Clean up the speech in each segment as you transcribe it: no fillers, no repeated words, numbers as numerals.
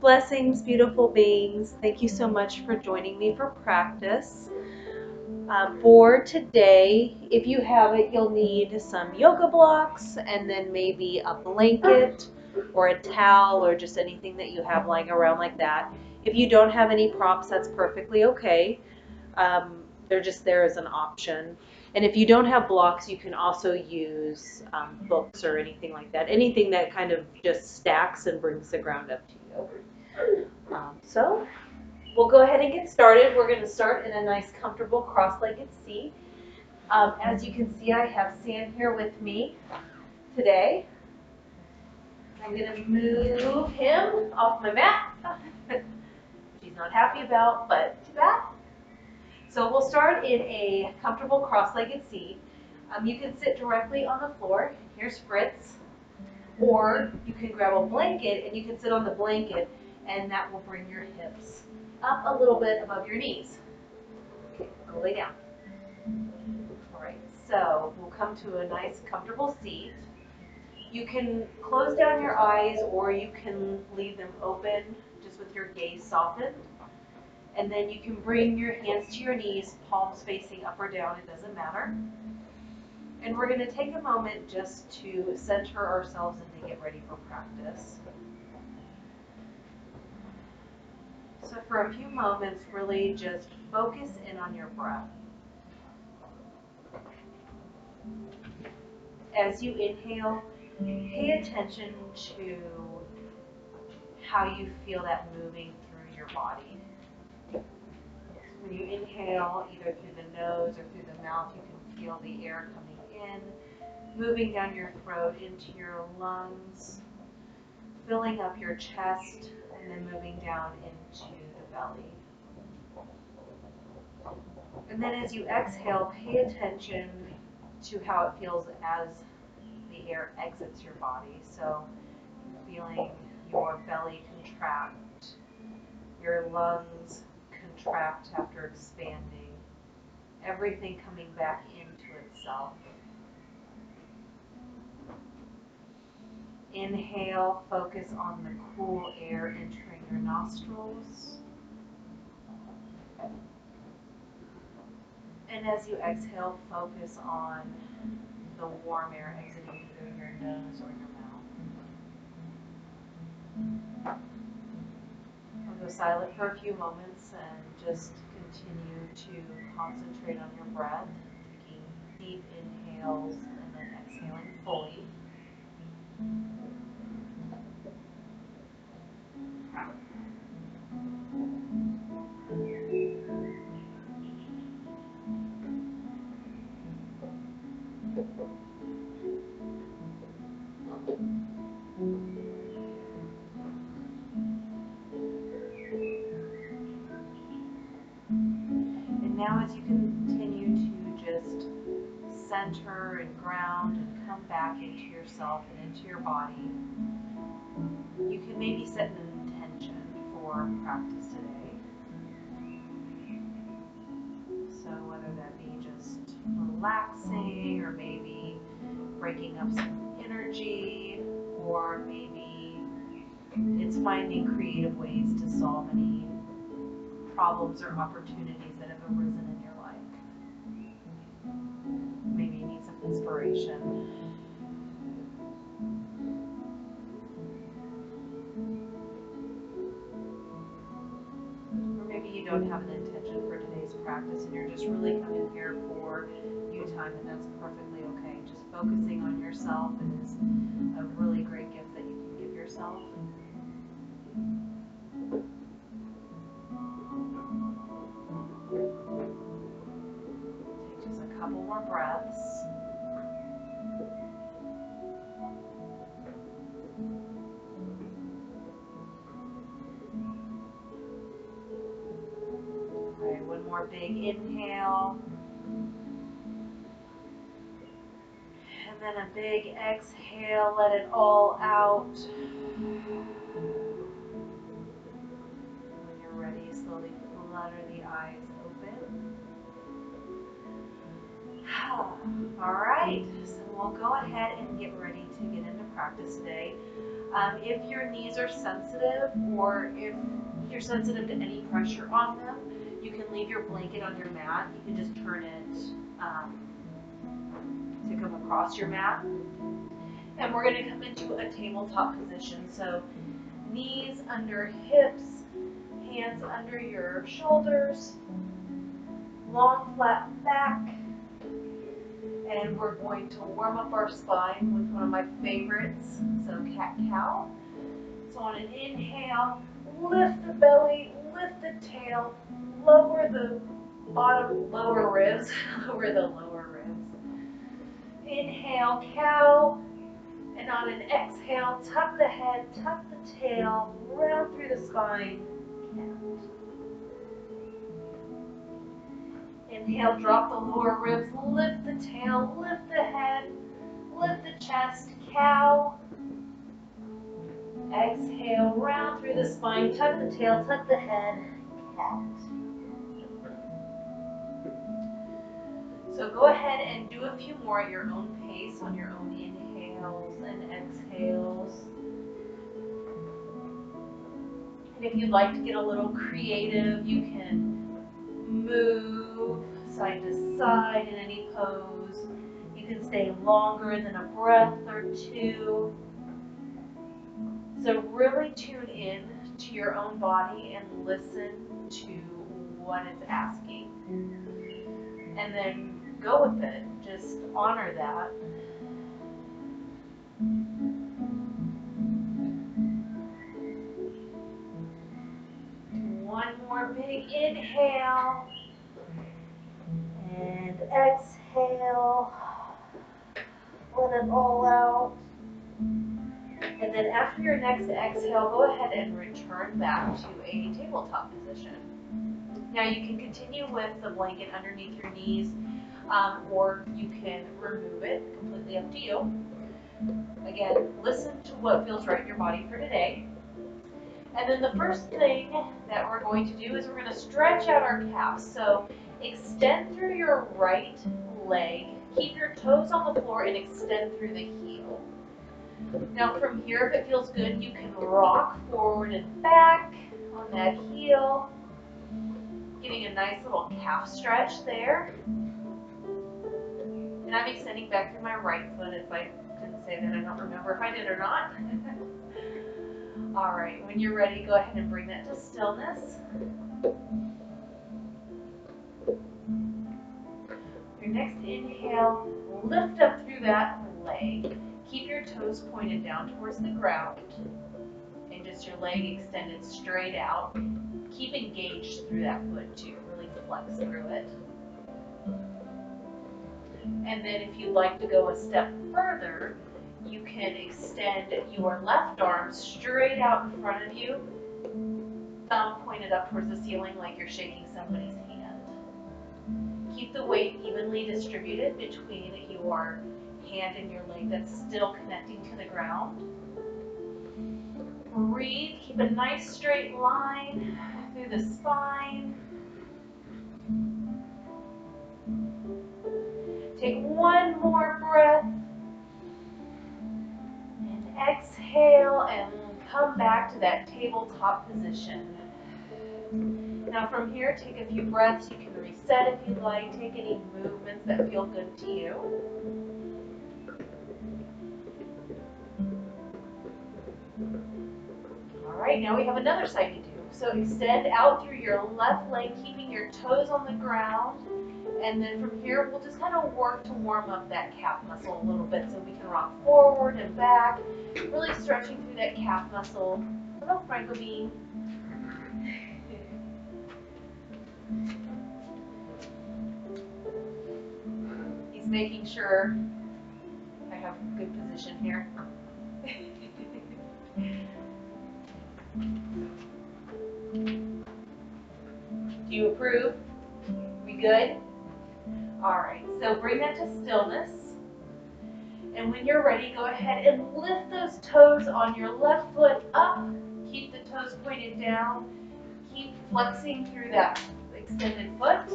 Blessings, beautiful beings. Thank you so much for joining me for practice. For today, if you have it, you'll need some yoga blocks and then maybe a blanket or a towel or just anything that you have lying around like that. If you don't have any props, that's perfectly okay. They're just there as an option. And if you don't have blocks, you can also use books or anything like that. Anything that kind of just stacks and brings the ground up to you. So we'll go ahead and get started. We're going to start in a nice, comfortable, cross-legged seat. As you can see, I have Sam here with me today. I'm going to move him off my mat, which he's not happy about, but too bad. So we'll start in a comfortable cross-legged seat. You can sit directly on the floor. Here's Fritz. Or you can grab a blanket and you can sit on the blanket, and that will bring your hips up a little bit above your knees. Okay, go lay down. All right, so we'll come to a nice comfortable seat. You can close down your eyes or you can leave them open just with your gaze softened. And then you can bring your hands to your knees, palms facing up or down, it doesn't matter. And we're going to take a moment just to center ourselves and to get ready for practice. So for a few moments, really just focus in on your breath. As you inhale, pay attention to how you feel that moving through your body. When you inhale, either through the nose or through the mouth, you can feel the air coming in, moving down your throat into your lungs, filling up your chest, and then moving down into the belly. And then as you exhale, pay attention to how it feels as the air exits your body. So feeling your belly contract, your lungs contract after expanding, everything coming back into itself. Inhale, focus on the cool air entering your nostrils. And as you exhale, focus on the warm air exiting through your nose or your mouth. I'll go silent for a few moments and just continue to concentrate on your breath, taking deep inhales and then exhaling fully. And now as you continue to just center and ground and come back into yourself and into your body, you can maybe set an intention for practice today. So whether that be just relaxing or maybe breaking up some energy, or maybe it's finding creative ways to solve any problems or opportunities that have arisen in your life. Maybe you need some inspiration. Or maybe you don't have an intention for today's practice and you're just really coming here for you time, and that's perfectly okay. Just focusing on yourself is a really great gift that you can give yourself. Take just a couple more breaths. All right, one more big inhale. And then a big exhale, let it all out. When you're ready, slowly flutter the eyes open. All right, so we'll go ahead and get ready to get into practice today. If your knees are sensitive or if you're sensitive to any pressure on them, you can leave your blanket on your mat. You can just turn it to come across your mat. And we're going to come into a tabletop position. So knees under hips, hands under your shoulders, long flat back. And we're going to warm up our spine with one of my favorites, so cat-cow. So on an inhale, lift the belly, lift the tail, lower the bottom, lower ribs, lower the lower ribs. Inhale, cow, and on an exhale, tuck the head, tuck the tail, round through the spine, cat. Inhale, drop the lower ribs, lift the tail, lift the head, lift the chest, cow. Exhale, round through the spine, tuck the tail, tuck the head, cat. So go ahead and do a few more at your own pace on your own inhales and exhales. And if you'd like to get a little creative, you can move side to side in any pose. You can stay longer than a breath or two. So really tune in to your own body and listen to what it's asking. And then go with it. Just honor that. One more big inhale. And exhale. Let it all out. And then after your next exhale, go ahead and return back to a tabletop position. Now you can continue with the blanket underneath your knees, or you can remove it, completely up to you. Again, listen to what feels right in your body for today. And then the first thing that we're going to do is we're going to stretch out our calves. So extend through your right leg, keep your toes on the floor, and extend through the heel. Now from here, if it feels good, you can rock forward and back on that heel, getting a nice little calf stretch there. And I'm extending back through my right foot. If I didn't say that, I don't remember if I did or not. All right, when you're ready, go ahead and bring that to stillness. Your next inhale, lift up through that leg. Keep your toes pointed down towards the ground and just your leg extended straight out. Keep engaged through that foot too, really flex through it. And then if you'd like to go a step further, you can extend your left arm straight out in front of you, thumb pointed up towards the ceiling like you're shaking somebody's hand. Keep the weight evenly distributed between your hand and your leg that's still connecting to the ground. Breathe, keep a nice straight line through the spine. Take one more breath. And exhale and come back to that tabletop position. Now from here, take a few breaths. You can reset if you'd like. Take any movements that feel good to you. All right, now we have another side to do. So extend out through your left leg, keeping your toes on the ground. And then from here, we'll just kind of work to warm up that calf muscle a little bit so we can rock forward and back, really stretching through that calf muscle. Hello, Franco bean. He's making sure I have a good position here. Do you approve? We good? All right, so bring that to stillness. And when you're ready, go ahead and lift those toes on your left foot up. Keep the toes pointed down. Keep flexing through that extended foot.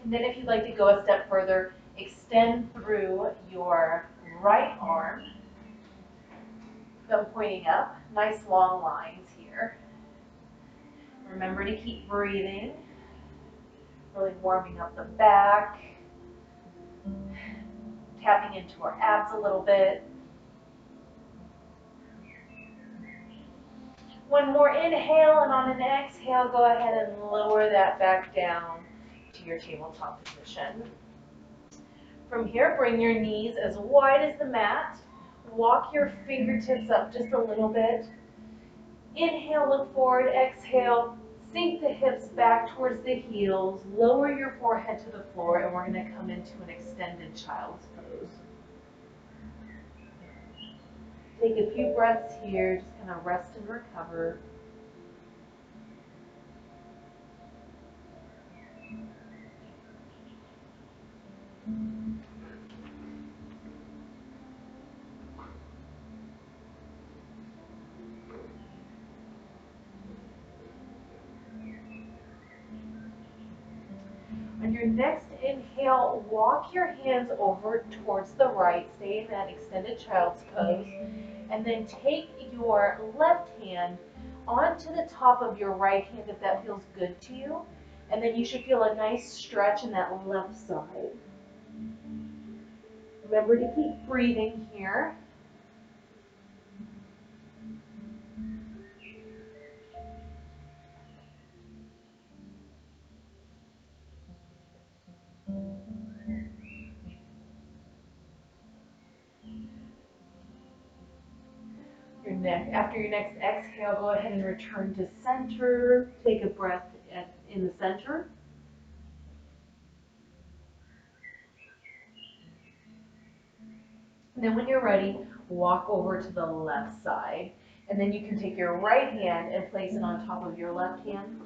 And then if you'd like to go a step further, extend through your right arm. thumb pointing up. Nice long lines here. Remember to keep breathing. Really warming up the back. Tapping into our abs a little bit. One more inhale, and on an exhale, go ahead and lower that back down to your tabletop position. From here, bring your knees as wide as the mat. Walk your fingertips up just a little bit. Inhale, look forward. Exhale, sink the hips back towards the heels. Lower your forehead to the floor, and we're going to come into an extended child's pose. Take a few breaths here, just kind of rest and recover. On your next inhale, walk your hands over towards the right. Stay in that extended child's pose. And then take your left hand onto the top of your right hand if that feels good to you. And then you should feel a nice stretch in that left side. Remember to keep breathing here. After your next exhale, go ahead and return to center. Take a breath in the center. And then when you're ready, walk over to the left side. And then you can take your right hand and place it on top of your left hand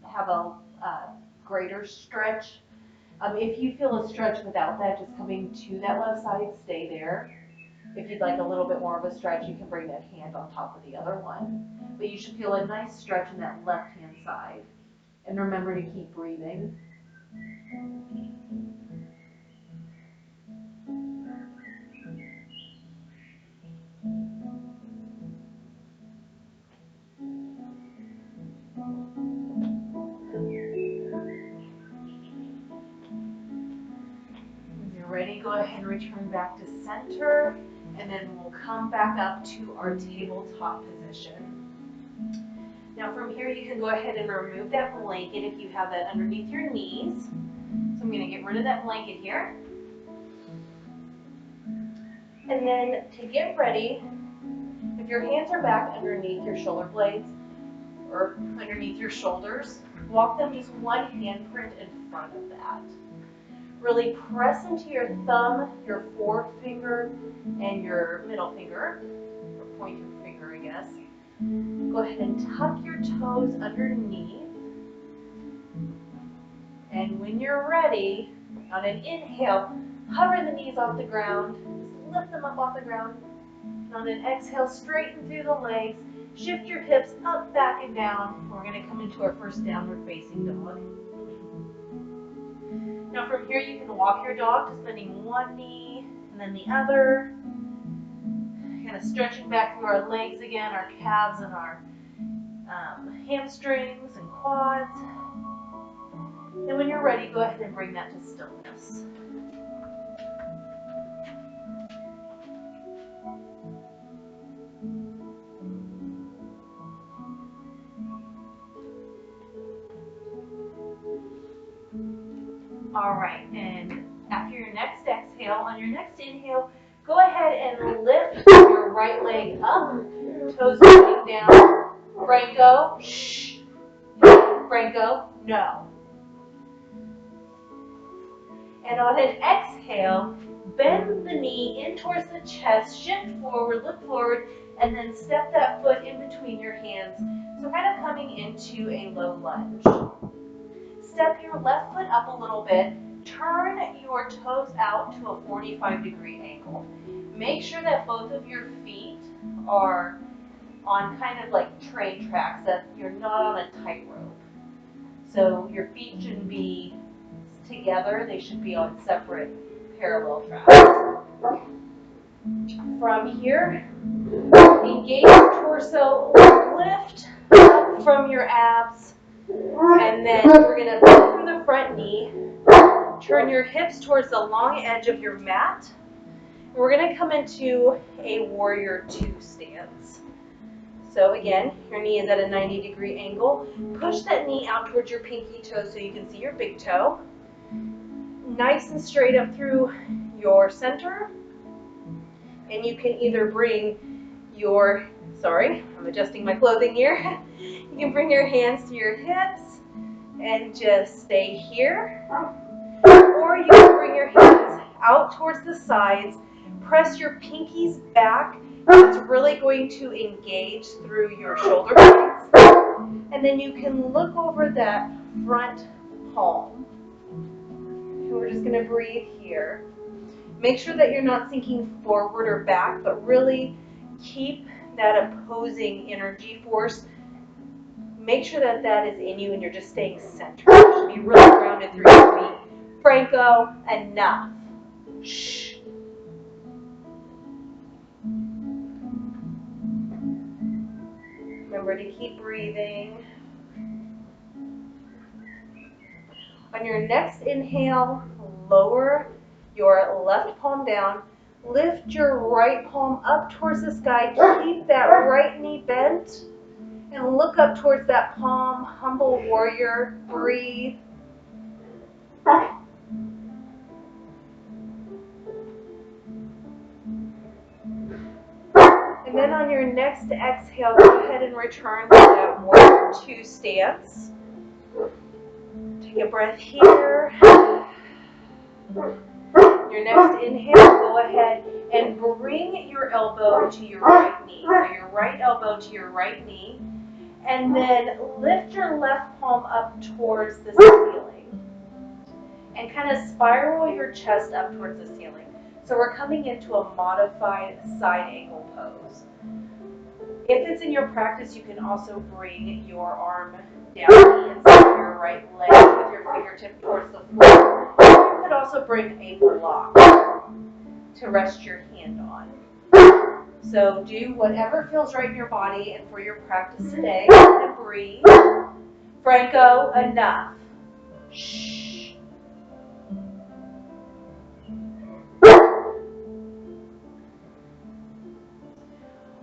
to have a greater stretch. If you feel a stretch without that, just coming to that left side, stay there. If you'd like a little bit more of a stretch, you can bring that hand on top of the other one. But you should feel a nice stretch in that left-hand side. And remember to keep breathing. When you're ready, go ahead and return back to center. And then we'll come back up to our tabletop position. Now from here, you can go ahead and remove that blanket if you have that underneath your knees. So I'm going to get rid of that blanket here. And then to get ready, if your hands are back underneath your shoulder blades or underneath your shoulders, walk them just one handprint in front of that. Really press into your thumb, your forefinger, and your middle finger, or pointer finger, I guess. Go ahead and tuck your toes underneath. And when you're ready, on an inhale, hover the knees off the ground. Just lift them up off the ground. And on an exhale, straighten through the legs. Shift your hips up, back, and down. We're going to come into our first downward facing dog. Now from here, you can walk your dog, just bending one knee and then the other. Kind of stretching back through our legs again, our calves and our hamstrings and quads. And when you're ready, go ahead and bring that to stillness. All right, and after your next exhale, on your next inhale, go ahead and lift your right leg up, toes pointing down. Franco, shh. Franco, no. And on an exhale, bend the knee in towards the chest, shift forward, look forward, and then step that foot in between your hands. So kind of coming into a low lunge. Step your left foot up a little bit. Turn your toes out to a 45-degree angle. Make sure that both of your feet are on kind of like train tracks, that you're not on a tightrope. So your feet shouldn't be together, they should be on separate parallel tracks. From here, engage your torso, lift up from your abs, and then we're going to bend through the front knee, turn your hips towards the long edge of your mat. We're going to come into a warrior two stance. So again, your knee is at a 90-degree angle. Push that knee out towards your pinky toe so you can see your big toe. Nice and straight up through your center. And you can either bring your, I'm adjusting my clothing here. You can bring your hands to your hips and just stay here. Or you can bring your hands out towards the sides, press your pinkies back. It's really going to engage through your shoulder blades. And then you can look over that front palm. And we're just going to breathe here. Make sure that you're not sinking forward or back, but really keep that opposing energy force. Make sure that that is in you and you're just staying centered. You should be really grounded through your feet. Franco, enough. Shh. Remember to keep breathing. On your next inhale, lower your left palm down. Lift your right palm up towards the sky. Keep that right knee bent. And look up towards that palm. Humble warrior. Breathe. And then on your next exhale, go ahead and return to that warrior two stance. Take a breath here. Your next inhale, go ahead and bring your elbow to your right knee. So your right elbow to your right knee. And then lift your left palm up towards the ceiling. And kind of spiral your chest up towards the ceiling. So we're coming into a modified side angle pose. If it's in your practice, you can also bring your arm down the inside of your right leg with your fingertip towards the floor. You could also bring a block to rest your hand on. So do whatever feels right in your body and for your practice today. And breathe. Franco, enough. Shh.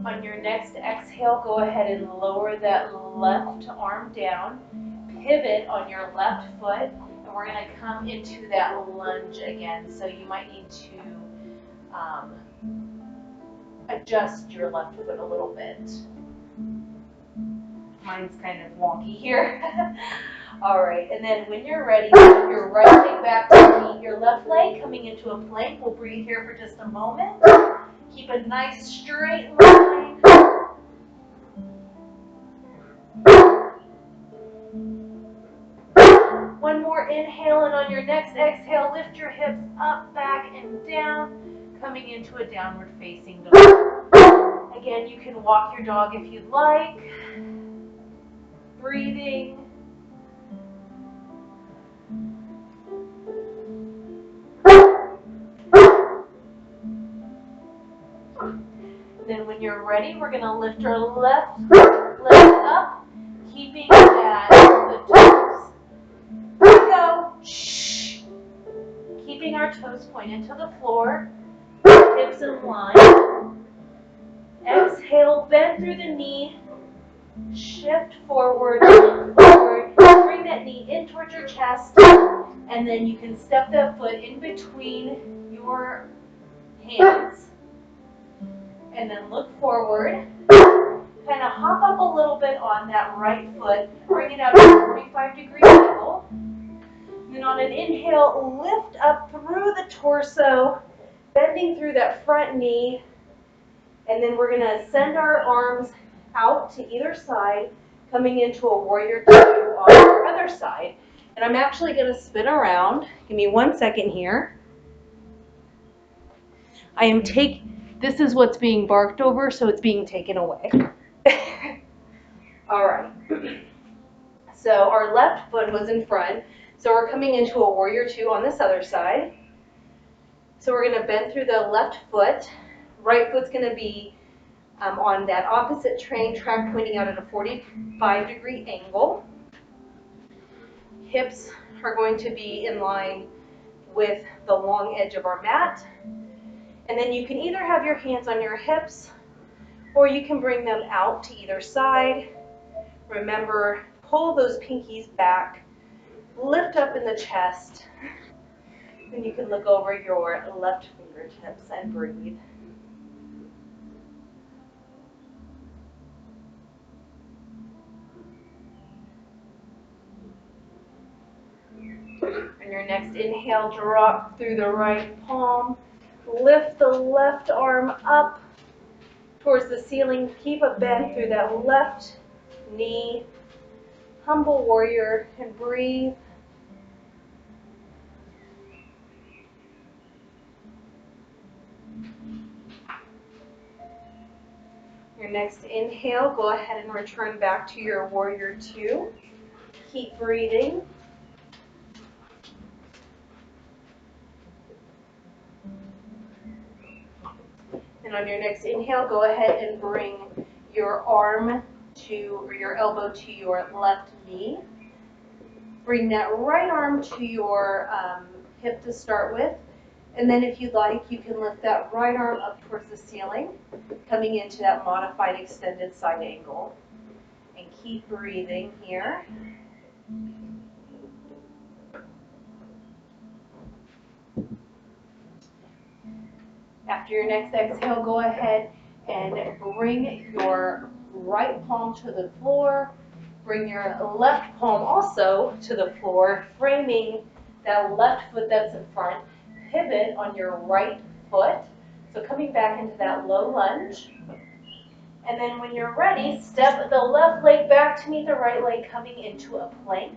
On your next exhale, go ahead and lower that left arm down. Pivot on your left foot, and we're going to come into that lunge again. So you might need to adjust your left foot a little bit. Mine's kind of wonky here. All right, and then when you're ready, put your right leg back to meet your left leg, coming into a plank. We'll breathe here for just a moment. Keep a nice straight line. One more inhale, and on your next exhale, lift your hips up, back, and down, coming into a downward facing dog. Again, you can walk your dog if you'd like. Breathing. Then when you're ready, we're going to lift our left leg up, keeping that the toes. Here we go. Shh. Keeping our toes pointed to the floor, hips in line. Exhale, bend through the knee, shift forward, look forward, bring that knee in towards your chest, and then you can step that foot in between your hands. And then look forward, kind of hop up a little bit on that right foot, bring it out to a 45-degree angle. Then on an inhale, lift up through the torso, bending through that front knee. And then we're going to send our arms out to either side, coming into a warrior two on our other side. And I'm actually going to spin around. Give me 1 second here. This is what's being barked over, so it's being taken away. All right. So our left foot was in front. So we're coming into a warrior two on this other side. So we're going to bend through the left foot, Right foot's going to be on that opposite train track, pointing out at a 45-degree angle. Hips are going to be in line with the long edge of our mat. And then you can either have your hands on your hips or you can bring them out to either side. Remember, pull those pinkies back, lift up in the chest, and you can look over your left fingertips and breathe. On your next inhale, drop through the right palm, lift the left arm up towards the ceiling, keep a bend through that left knee, humble warrior, and breathe. Your next inhale, go ahead and return back to your warrior two. Keep breathing. And on your next inhale, go ahead and bring your arm to, or your elbow to your left knee. Bring that right arm to your hip to start with. And then if you'd like, you can lift that right arm up towards the ceiling, coming into that modified extended side angle. And keep breathing here. After your next exhale, go ahead and bring your right palm to the floor. Bring your left palm also to the floor, framing that left foot that's in front. Pivot on your right foot. So coming back into that low lunge. And then when you're ready, step the left leg back to meet the right leg, coming into a plank.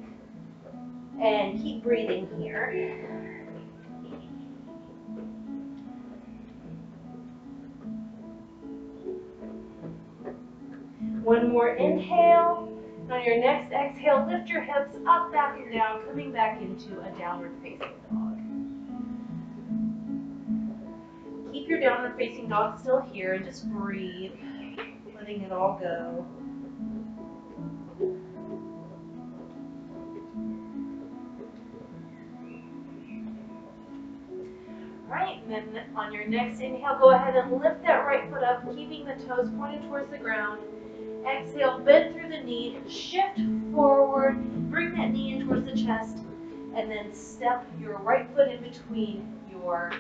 And keep breathing here. One more inhale. And on your next exhale, lift your hips up, back, and down, coming back into a downward facing dog. Keep your downward facing dog still here and just breathe, letting it all go. Right, and then on your next inhale, go ahead and lift that right foot up, keeping the toes pointed towards the ground. Exhale, bend through the knee, shift forward, bring that knee in towards the chest, and then step your right foot in between your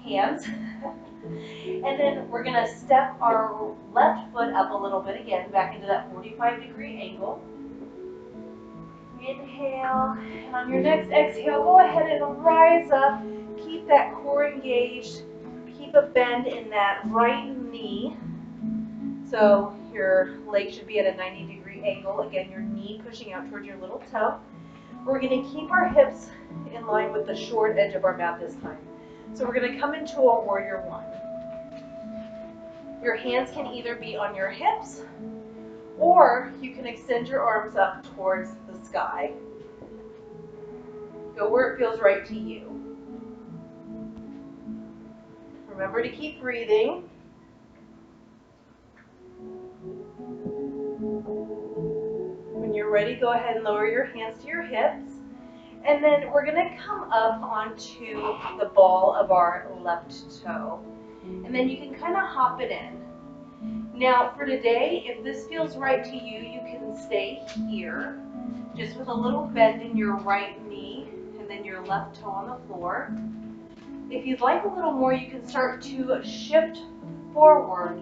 hands. And then we're going to step our left foot up a little bit again, back into that 45-degree angle. Inhale, and on your next exhale, go ahead and rise up. Keep that core engaged. Keep a bend in that right knee. So your leg should be at a 90-degree angle. Again, your knee pushing out towards your little toe. We're going to keep our hips in line with the short edge of our mat this time. So we're going to come into a warrior one. Your hands can either be on your hips, or you can extend your arms up towards the sky. Go where it feels right to you. Remember to keep breathing. When you're ready, go ahead and lower your hands to your hips. And then we're going to come up onto the ball of our left toe. And then you can kind of hop it in. Now for today, if this feels right to you, you can stay here, just with a little bend in your right knee and then your left toe on the floor. If you'd like a little more, you can start to shift forward,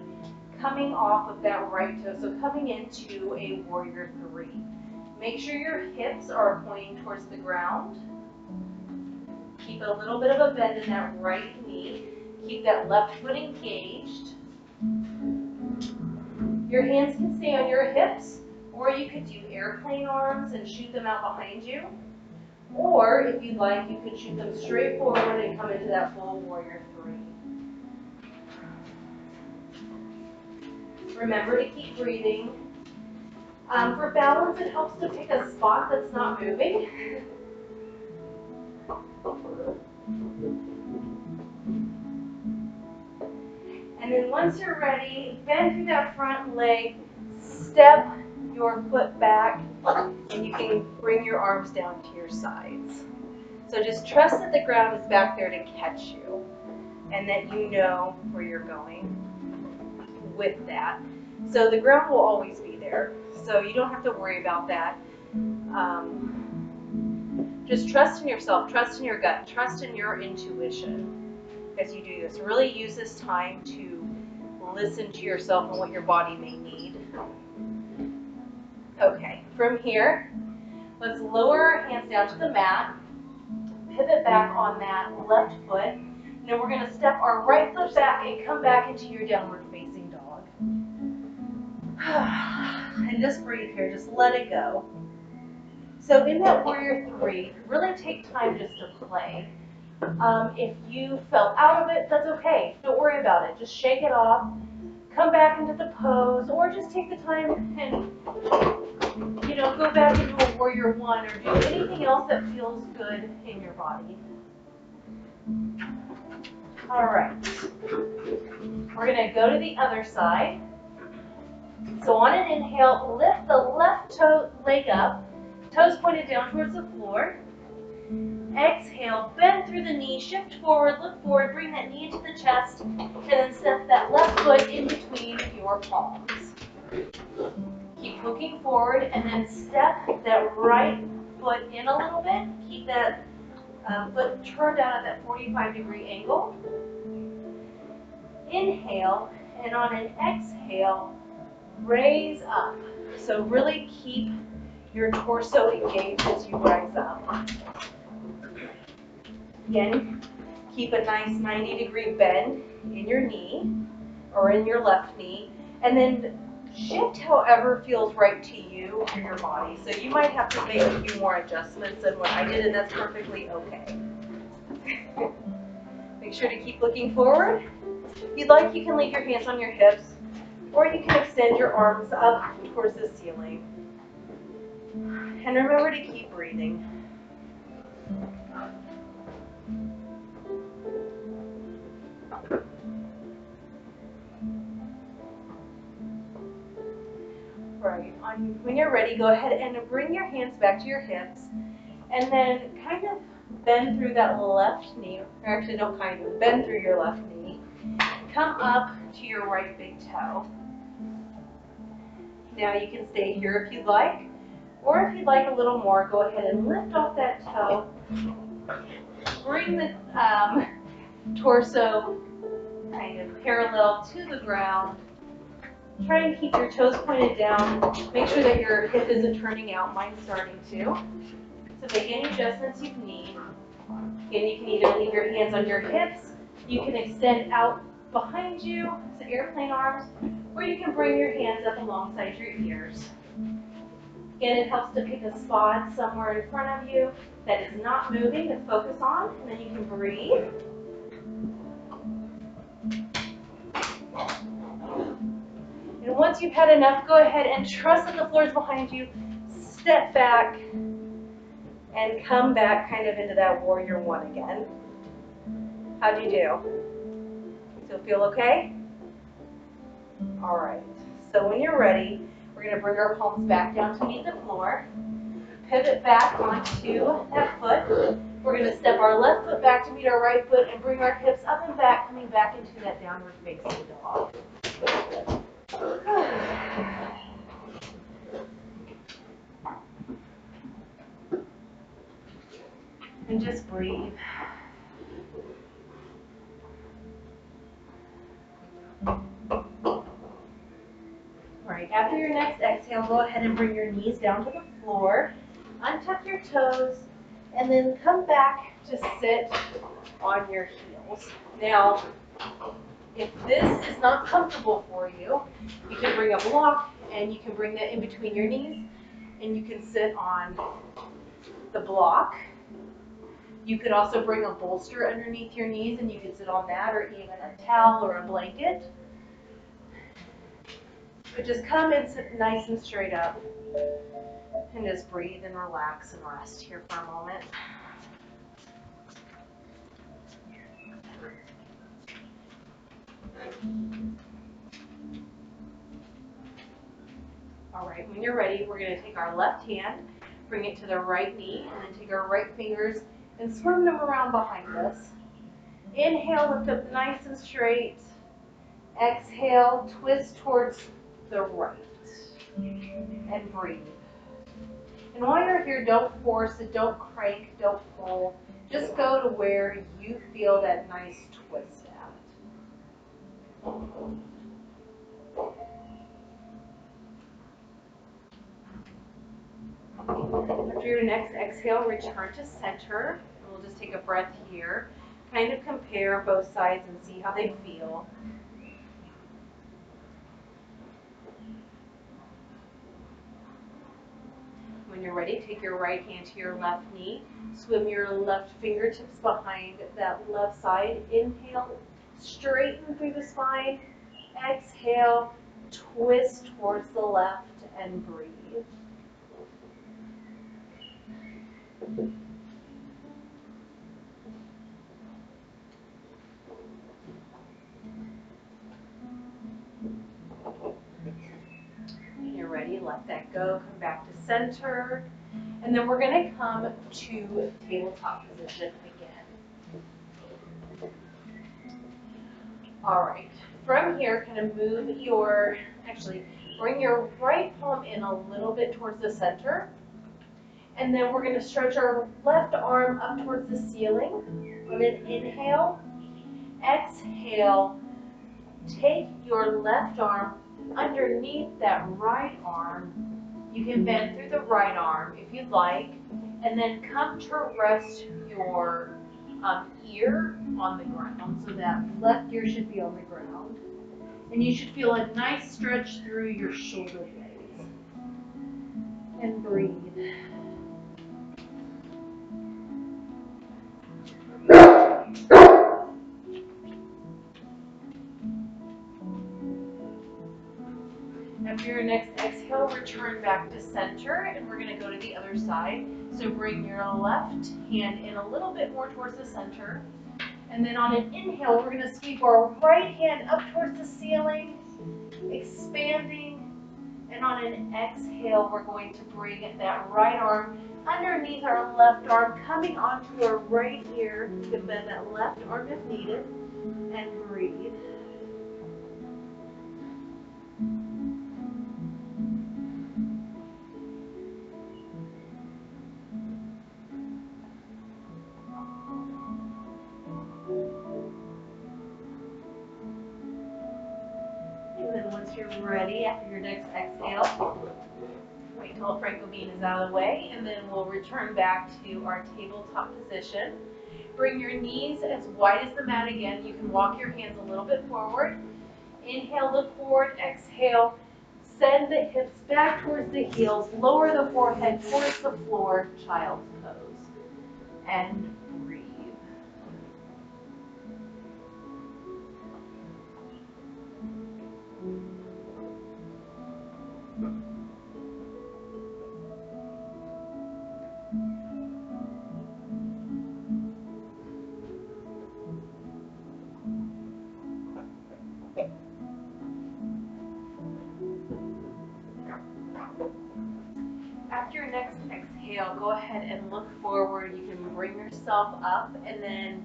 coming off of that right toe, so coming into a warrior three. Make sure your hips are pointing towards the ground. Keep a little bit of a bend in that right knee. Keep that left foot engaged. Your hands can stay on your hips, or you could do airplane arms and shoot them out behind you. Or if you'd like, you can shoot them straight forward and come into that full warrior three. Remember to keep breathing. For balance, it helps to pick a spot that's not moving. once you're ready, bend through that front leg, step your foot back, and you can bring your arms down to your sides. So just trust that the ground is back there to catch you and that you know where you're going with that. So the ground will always be there, so you don't have to worry about that. Just trust in yourself, trust in your gut, trust in your intuition as you do this. Really use this time to listen to yourself and what your body may need. Okay, from here, let's lower our hands down to the mat, pivot back on that left foot, and then we're going to step our right foot back and come back into your downward facing dog. And just breathe here, just let it go. So in that warrior three, really take time just to play. If you fell out of it, that's okay. Don't worry about it. Just shake it off, come back into the pose, or just take the time and, you know, go back into a warrior one or do anything else that feels good in your body. All right. We're going to go to the other side. So on an inhale, lift the left toe leg up, toes pointed down towards the floor. Exhale, bend through the knee, shift forward, look forward, bring that knee into the chest, and then step that left foot in between your palms. Keep looking forward, and then step that right foot in a little bit. Keep that foot turned out at that 45-degree angle. Inhale, and on an exhale, raise up. So really keep your torso engaged as you rise up. Again, keep a nice 90-degree bend in your knee or in your left knee, and then shift however feels right to you or your body. So you might have to make a few more adjustments than what I did, and that's perfectly okay. Make sure to keep looking forward. If you'd like, you can leave your hands on your hips, or you can extend your arms up towards the ceiling. And remember to keep breathing. Right. When you're ready, go ahead and bring your hands back to your hips, and then kind of bend through that left knee, or actually don't kind of, bend through your left knee. Come up to your right big toe. Now you can stay here if you'd like, or if you'd like a little more, go ahead and lift off that toe. Bring the torso kind of parallel to the ground. Try and keep your toes pointed down. Make sure that your hip isn't turning out. Mine's starting to. So make any adjustments you need. Again, you can either leave your hands on your hips, you can extend out behind you, so airplane arms, or you can bring your hands up alongside your ears. Again, it helps to pick a spot somewhere in front of you that is not moving to focus on, and then you can breathe. And once you've had enough, go ahead and trust that the floor is behind you. Step back and come back kind of into that warrior one again. How'd you do? Still feel okay? All right. So when you're ready, we're going to bring our palms back down to meet the floor. Pivot back onto that foot. We're going to step our left foot back to meet our right foot and bring our hips up and back, coming back into that downward facing dog. And just breathe. Alright, after your next exhale, go ahead and bring your knees down to the floor. Untuck your toes, and then come back to sit on your heels. Now, if this is not comfortable for you, you can bring a block and you can bring that in between your knees, and you can sit on the block. You could also bring a bolster underneath your knees and you could sit on that, or even a towel or a blanket. But just come and sit nice and straight up and just breathe and relax and rest here for a moment. All right, when you're ready, we're going to take our left hand, bring it to the right knee, and then take our right fingers and swim them around behind us. Inhale, lift up nice and straight. Exhale, twist towards the right, and breathe. And while you're here, don't force it, don't crank, don't pull. Just go to where you feel that nice twist at. After your next exhale, return to center. And we'll just take a breath here. Kind of compare both sides and see how they feel. When you're ready, take your right hand to your left knee. Swim your left fingertips behind that left side. Inhale, straighten through the spine. Exhale, twist towards the left and breathe. When you're ready, let that go. Come back to center. And then we're going to come to tabletop position again. All right. From here, kind of move your, bring your right palm in a little bit towards the center. And then we're going to stretch our left arm up towards the ceiling. On an inhale, exhale, take your left arm underneath that right arm. You can bend through the right arm if you'd like, and then come to rest your ear on the ground. So that left ear should be on the ground. And you should feel a nice stretch through your shoulder blades. And breathe. After your next exhale, return back to center, and we're going to go to the other side. So bring your left hand in a little bit more towards the center. And then on an inhale, we're going to sweep our right hand up towards the ceiling, expanding. And on an exhale, we're going to bring that right arm underneath our left arm, coming onto our right ear. You can bend that left arm if needed, and breathe. And then once you're ready, after your next exhale, wait until Franco bean is out of the way, and then we'll return back to our tabletop position. Bring your knees as wide as the mat again. You can walk your hands a little bit forward. Inhale, look forward. Exhale, send the hips back towards the heels. Lower the forehead towards the floor, child's pose. And breathe. After your next exhale, go ahead and look forward. You can bring yourself up and then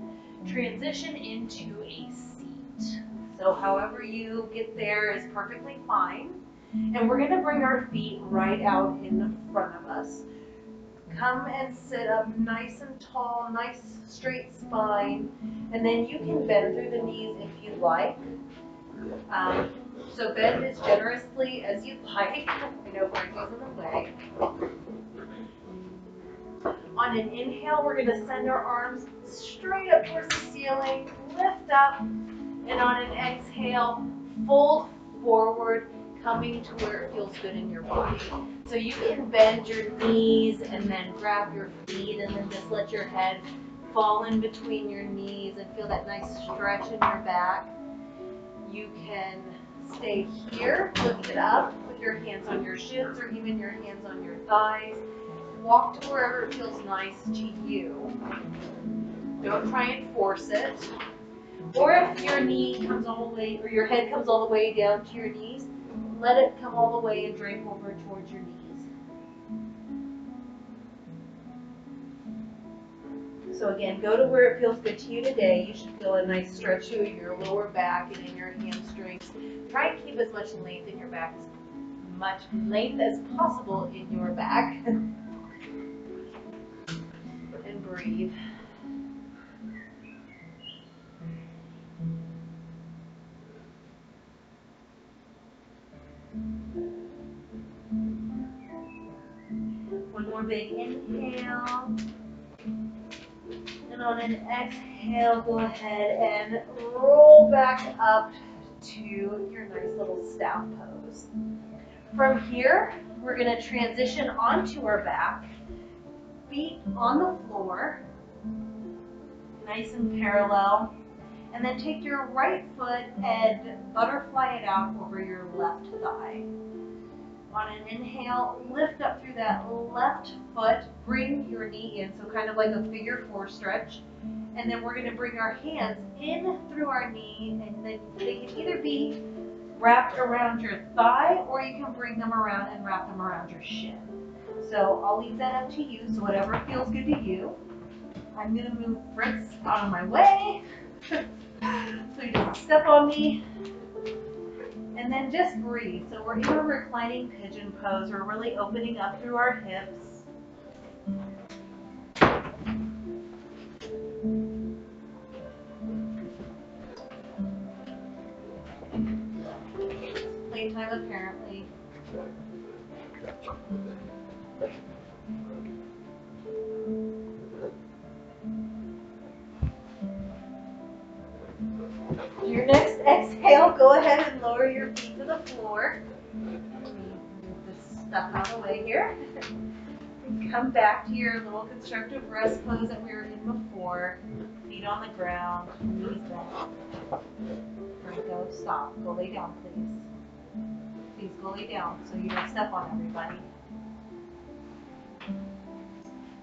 transition into a seat. So however you get there is perfectly fine. And we're going to bring our feet right out in front of us. Come and sit up nice and tall, nice straight spine. And then you can bend through the knees if you'd like. So bend as generously as you'd like. I know Franco's in the way. On an inhale, we're going to send our arms straight up towards the ceiling, lift up, and on an exhale, fold forward, coming to where it feels good in your body. So you can bend your knees and then grab your feet and then just let your head fall in between your knees and feel that nice stretch in your back. You can stay here, lift it up, put your hands on your shins or even your hands on your thighs. Walk to wherever it feels nice to you. Don't try and force it. Or if your knee comes all the way, or your head comes all the way down to your knees, let it come all the way and drape over towards your knees. So again, go to where it feels good to you today. You should feel a nice stretch in your lower back and in your hamstrings. Try and keep as much length in your back, as much length as possible in your back. And breathe. One more big inhale. And on an exhale, go ahead and roll back up to your nice little staff pose. From here, we're going to transition onto our back, feet on the floor, nice and parallel, and then take your right foot and butterfly it out over your left thigh. On an inhale, lift up through that left foot, bring your knee in, so kind of like a figure four stretch. And then we're going to bring our hands in through our knee, and then they can either be wrapped around your thigh, or you can bring them around and wrap them around your shin. So I'll leave that up to you, so whatever feels good to you. I'm going to move Fritz out of my way, so he doesn't step on me. And then just breathe. So we're in a reclining pigeon pose. We're really opening up through our hips. Playtime apparently. Your next exhale, go ahead and lower your feet to the floor. Move this stuff out of the way here. Come back to your little constructive rest pose that we were in before. Feet on the ground, knees bent. Franco, stop. Go lay down, please. Please go lay down so you don't step on everybody.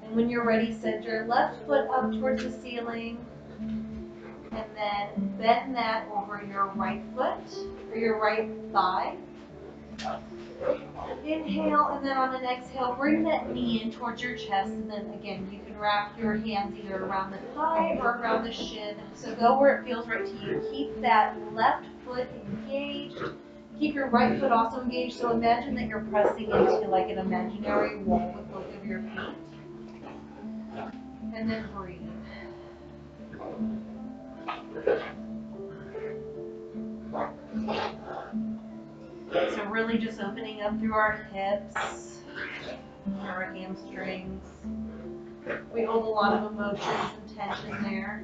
And when you're ready, send your left foot up towards the ceiling. And then bend that over your right foot, or your right thigh. Inhale, and then on an exhale, bring that knee in towards your chest. And then again, you can wrap your hands either around the thigh or around the shin. So go where it feels right to you. Keep that left foot engaged. Keep your right foot also engaged. So imagine that you're pressing into like an imaginary wall with both of your feet. And then breathe. So really just opening up through our hips, our hamstrings. We hold a lot of emotions and tension there.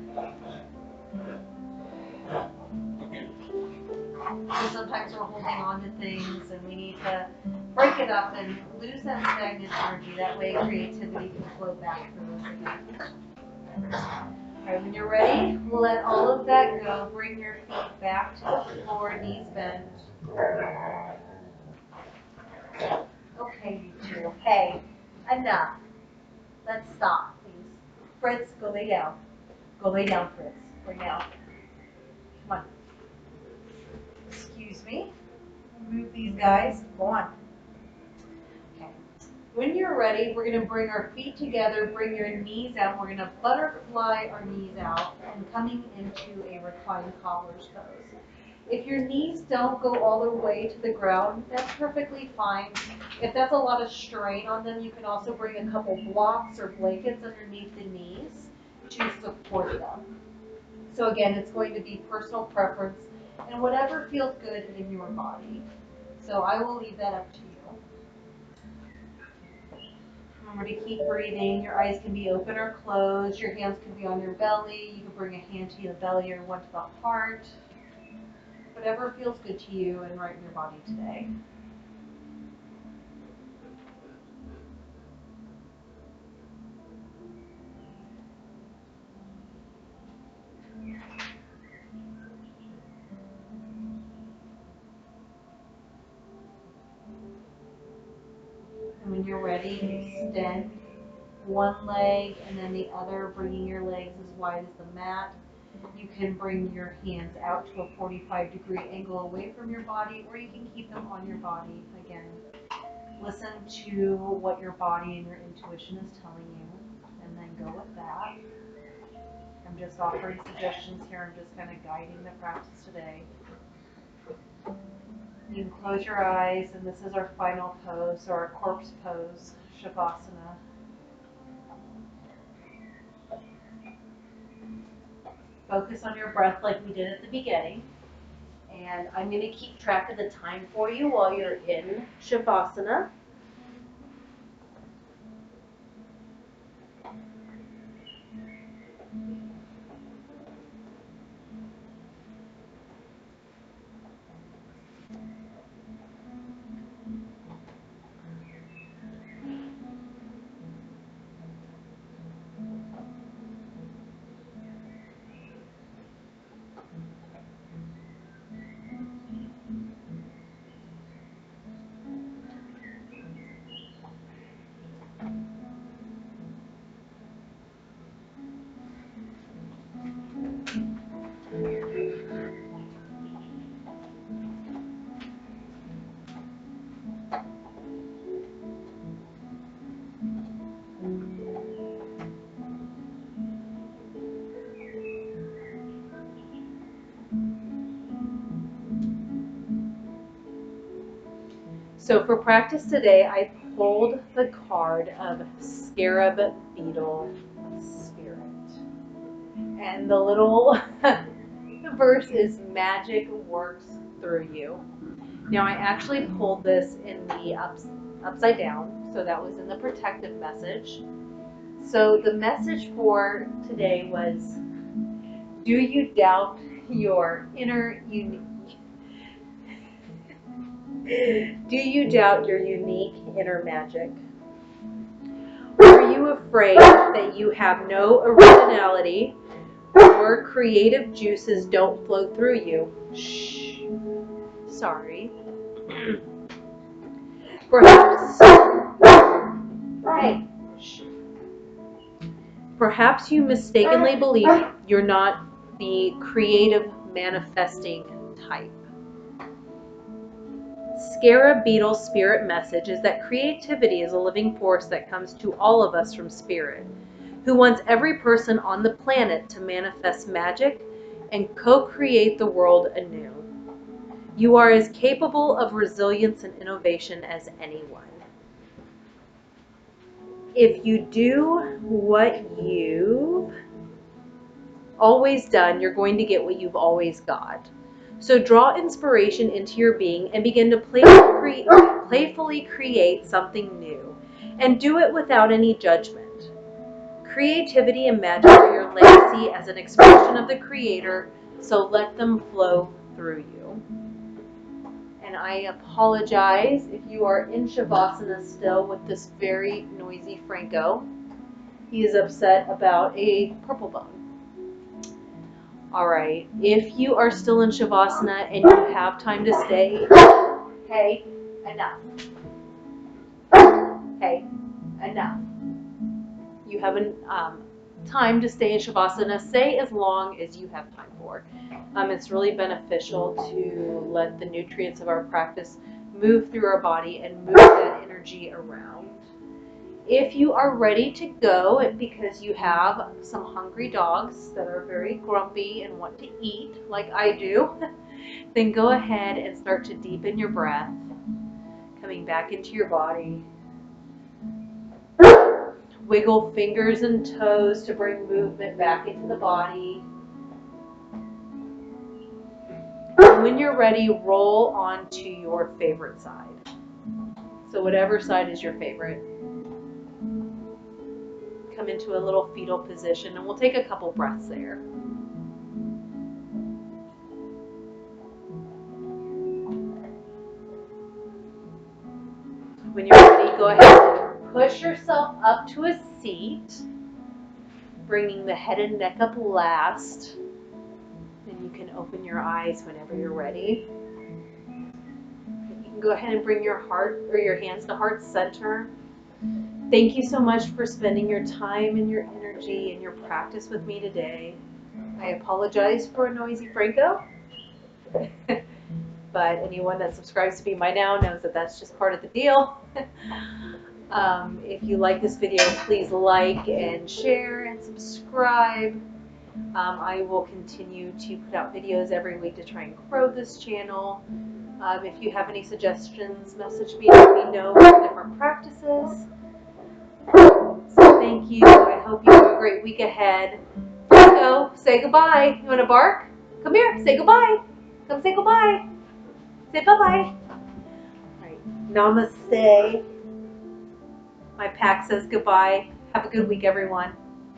So sometimes we're holding on to things and we need to break it up and lose that stagnant energy. That way creativity can flow back through us again. All right, when you're ready, let all of that go. Bring your feet back to the floor, knees bent. Okay, you two. Hey, enough. Let's stop, please. Fritz, go lay down. Go lay down, Fritz. Right now. Come on. Excuse me. Move these guys. Go on. Okay. When you're ready, we're going to bring our feet together, bring your knees out. We're going to butterfly our knees out and coming into a reclined cobbler's pose. If your knees don't go all the way to the ground, that's perfectly fine. If that's a lot of strain on them, you can also bring a couple blocks or blankets underneath the knees to support them. So again, it's going to be personal preference and whatever feels good in your body. So I will leave that up to you. Remember to keep breathing. Your eyes can be open or closed. Your hands can be on your belly. You can bring a hand to your belly or one to the heart. Whatever feels good to you and right in your body today. And when you're ready, extend one leg and then the other, bringing your legs as wide as the mat. You can bring your hands out to a 45-degree angle away from your body, or you can keep them on your body. Again, listen to what your body and your intuition is telling you, and then go with that. I'm just offering suggestions here. I'm just kind of guiding the practice today. You can close your eyes, and this is our final pose, or our corpse pose, Shavasana. Focus on your breath like we did at the beginning. And I'm going to keep track of the time for you while you're in Shavasana. So for practice today, I pulled the card of Scarab Beetle Spirit. And the little verse is magic works through you. Now I actually pulled this in the upside down, so that was in the protective message. So the message for today was, do you doubt your inner unique? Do you doubt your unique inner magic? Are you afraid that you have no originality or creative juices don't flow through you? Shh. Sorry. Perhaps. Hey. Shh. Perhaps you mistakenly believe you're not the creative manifesting type. Scarab Beetle Spirit message is that creativity is a living force that comes to all of us from Spirit, who wants every person on the planet to manifest magic and co-create the world anew. You are as capable of resilience and innovation as anyone. If you do what you've always done, you're going to get what you've always got. So draw inspiration into your being and begin to playfully create something new, and do it without any judgment. Creativity and magic are your legacy as an expression of the Creator, so let them flow through you. And I apologize if you are in Shavasana still with this very noisy Franco. He is upset about a purple bone. Alright, if you are still in Shavasana and you have time to stay, hey, enough. Hey, enough. You have time to stay in Shavasana. Stay as long as you have time for. It's really beneficial to let the nutrients of our practice move through our body and move that energy around. If you are ready to go because you have some hungry dogs that are very grumpy and want to eat like I do, then go ahead and start to deepen your breath, coming back into your body. Wiggle fingers and toes to bring movement back into the body. And when you're ready, roll onto your favorite side. So whatever side is your favorite. Come into a little fetal position, and we'll take a couple breaths there. When you're ready, go ahead and push yourself up to a seat, bringing the head and neck up last. Then you can open your eyes whenever you're ready. You can go ahead and bring your heart or your hands to heart center. Thank you so much for spending your time and your energy and your practice with me today. I apologize for a noisy Franco. But anyone that subscribes to me by now knows that that's just part of the deal. If you like this video, please like and share and subscribe. I will continue to put out videos every week to try and grow this channel. If you have any suggestions, message me, let me know for different practices. So thank you. I hope you have a great week ahead. Franco, say goodbye. You want to bark? Come here, say goodbye. Come say goodbye. Say bye-bye. All right. Namaste. My pack says goodbye. Have a good week, everyone.